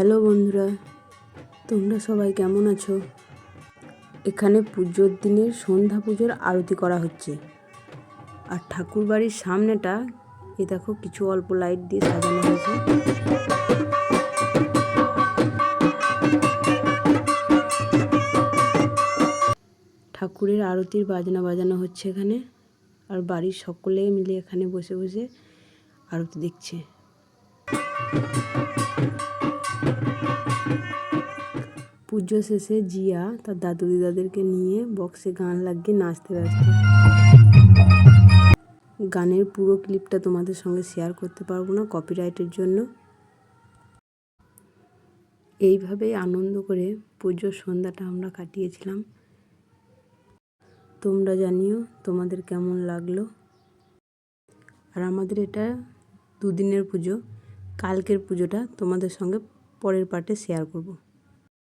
Hello বন্ধুরা, তোমরা সবাই কেমন আছো? এখানে পুজোর দিনের সন্ধ্যা পুজোর আরতি করা হচ্ছে। আর ঠাকুর বাড়ির সামনেটা এ দেখো কিছু অল্প লাইট দিয়ে সাজানো হয়েছে। ঠাকুরের আরতির বাজনা বাজানো হচ্ছে এখানে, আর বাড়ির সকলে মিলে এখানে বসে বসে আরতি দেখছে। পুজো শেষে জিয়া তার দাদু দিদাদেরকে নিয়ে বক্সে গান লাগিয়ে নাচতে ব্যস্ত। গানের পুরো ক্লিপটা তোমাদের সঙ্গে শেয়ার করতে পারবো না কপিরাইটের জন্য। এইভাবেই আনন্দ করে পুজোর সন্ধ্যাটা আমরা কাটিয়েছিলাম। তোমরা জানিও তোমাদের কেমন লাগলো। আর আমাদের এটা 2 দিনের পুজো। কালকের পুজোটা তোমাদের সঙ্গে পরের পার্টে শেয়ার করব।